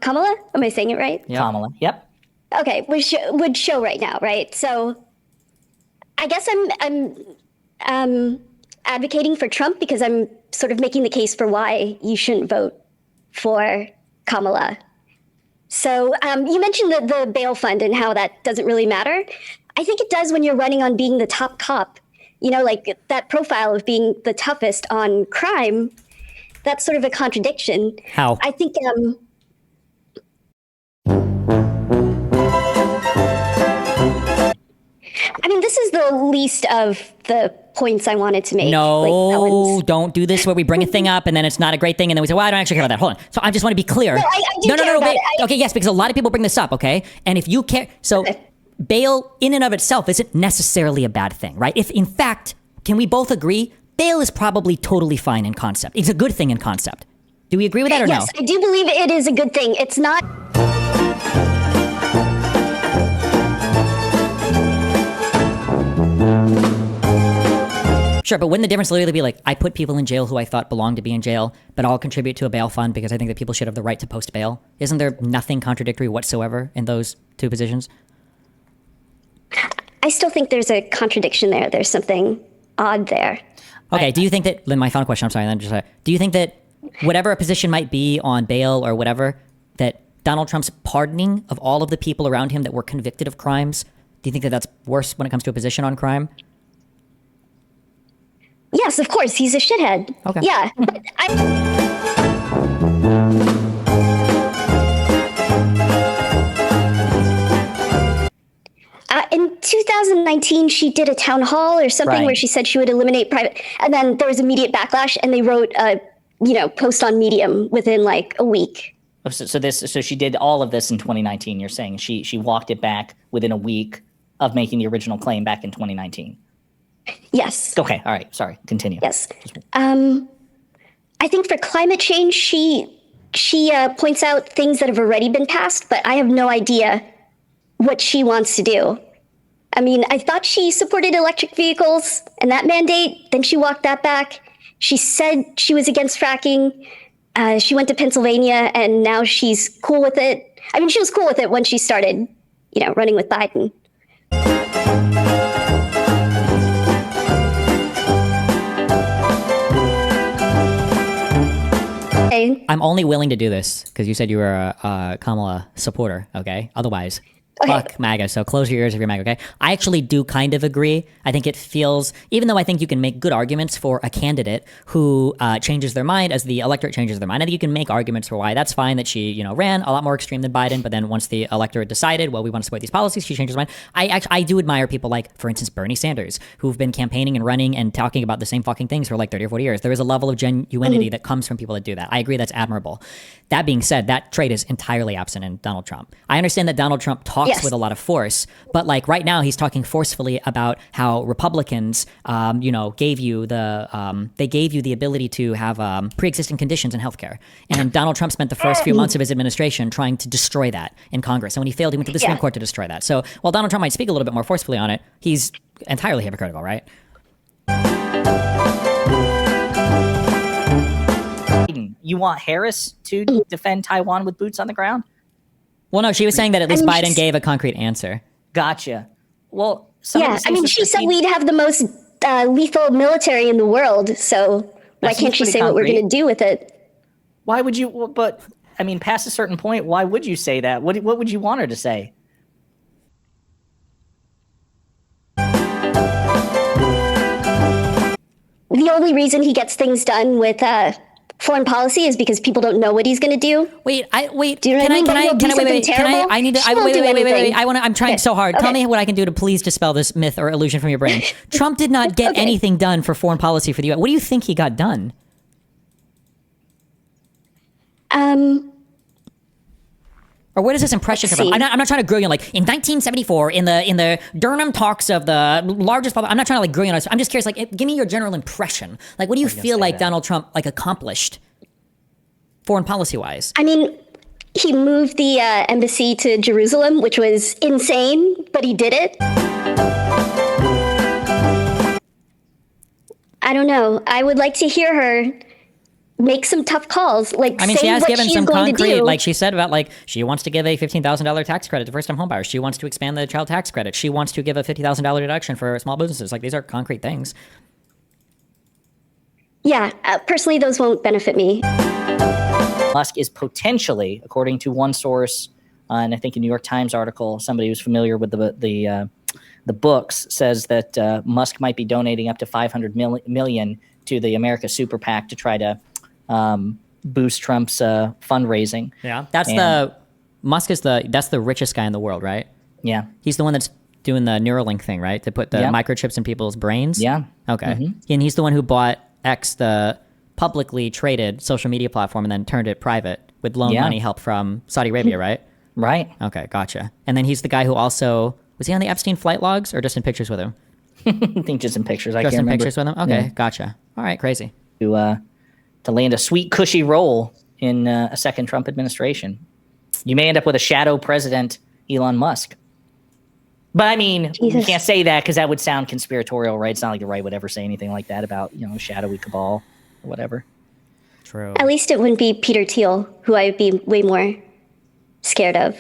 Kamala? Am I saying it right? Yeah. Kamala. Yep. Okay, would show right now, right? So I guess I'm advocating for Trump because I'm sort of making the case for why you shouldn't vote for Kamala. So you mentioned the bail fund and how that doesn't really matter. I think it does when you're running on being the top cop. You know, like that profile of being the toughest on crime. That's sort of a contradiction. How? I think I mean, this is the least of the points I wanted to make. No, don't do this where we bring a thing up and then it's not a great thing and then we say, well, I don't actually care about that. Hold on. So I just want to be clear. No, I do care about it. Okay, yes, because a lot of people bring this up, okay? And if you care, so bail in and of itself isn't necessarily a bad thing, right? If in fact, can we both agree, bail is probably totally fine in concept. It's a good thing in concept. Do we agree with that or no? Yes, I do believe it is a good thing. It's not... Sure, but wouldn't the difference literally be like, I put people in jail who I thought belonged to be in jail, but I'll contribute to a bail fund because I think that people should have the right to post bail? Isn't there nothing contradictory whatsoever in those two positions? I still think there's a contradiction there. There's something odd there. Okay, do you think that, my final question, I'm sorry, then just, do you think that whatever a position might be on bail or whatever, that Donald Trump's pardoning of all of the people around him that were convicted of crimes, do you think that that's worse when it comes to a position on crime? Yes, of course. He's a shithead. Okay. Yeah. But in 2019, she did a town hall or something where she said she would eliminate private, and then there was immediate backlash, and they wrote a, post on Medium within like a week. So she did all of this in 2019. You're saying she walked it back within a week of making the original claim back in 2019. Yes. Okay. All right. Sorry. Continue. Yes. I think for climate change, she points out things that have already been passed, but I have no idea what she wants to do. I mean, I thought she supported electric vehicles and that mandate. Then she walked that back. She said she was against fracking. She went to Pennsylvania and now she's cool with it. I mean, she was cool with it when she started, running with Biden. I'm only willing to do this because you said you were a Kamala supporter, okay? Otherwise, fuck MAGA, so close your ears if you're MAGA, okay? I actually do kind of agree. I think it feels, even though I think you can make good arguments for a candidate who changes their mind as the electorate changes their mind, I think you can make arguments for why that's fine that she, ran a lot more extreme than Biden, but then once the electorate decided, well, we want to support these policies, she changes her mind. I do admire people like, for instance, Bernie Sanders, who've been campaigning and running and talking about the same fucking things for like 30 or 40 years. There is a level of genuinity that comes from people that do that. I agree, that's admirable. That being said, that trait is entirely absent in Donald Trump. I understand that Donald Trump talks with a lot of force, but like right now he's talking forcefully about how Republicans, gave you the ability to have pre-existing conditions in healthcare. And Donald Trump spent the first few months of his administration trying to destroy that in Congress. And when he failed, he went to the Supreme Court to destroy that. So while Donald Trump might speak a little bit more forcefully on it, he's entirely hypocritical, right? You want Harris to defend Taiwan with boots on the ground? Well, no, she was saying that at least Biden gave a concrete answer. Gotcha. Well, she said we'd have the most lethal military in the world. So why can't she say what we're going to do with it? Why would you? Well, but I mean, past a certain point, why would you say that? What would you want her to say? The only reason he gets things done with foreign policy is because people don't know what he's going to do. Wait. Do you know what I mean? I'm trying so hard. Tell me what I can do to please dispel this myth or illusion from your brain. Trump did not get anything done for foreign policy for the U.S. What do you think he got done? Or where does this impression come from? I'm not trying to grill you. Like in 1974, in the Durham talks of the largest. I'm not trying to like grill you. I'm just curious. Like, give me your general impression. Like, what do you feel like Donald Trump like accomplished, foreign policy wise? I mean, he moved the embassy to Jerusalem, which was insane, but he did it. I don't know. I would like to hear her make some tough calls. Like, I mean, say she has what given she's some going to concrete, do. like she said about like she wants to give a $15,000 tax credit to first-time homebuyers. She wants to expand the child tax credit. She wants to give a $50,000 deduction for small businesses. Like these are concrete things. Yeah, personally, those won't benefit me. Musk is potentially, according to one source, and I think a New York Times article, somebody who's familiar with the books says that Musk might be donating up to $500 million to the America Super PAC to try to boost Trump's fundraising. Yeah, that's that's the richest guy in the world, right? Yeah. He's the one that's doing the Neuralink thing, right? To put the microchips in people's brains. Yeah. Okay. And he's the one who bought X, the publicly traded social media platform, and then turned it private with loan money help from Saudi Arabia, right? Right. Okay, gotcha. And then he's the guy who also was he on the Epstein flight logs or just in pictures with him? I think just in pictures. I Just can't in remember. pictures with him. Okay, gotcha. All right, crazy. To land a sweet, cushy role in a second Trump administration. You may end up with a shadow president, Elon Musk. But I mean, you Jesus. can't say that because that would sound conspiratorial, right? It's not like the right would ever say anything like that about, shadowy cabal or whatever. True. At least it wouldn't be Peter Thiel, who I would be way more scared of.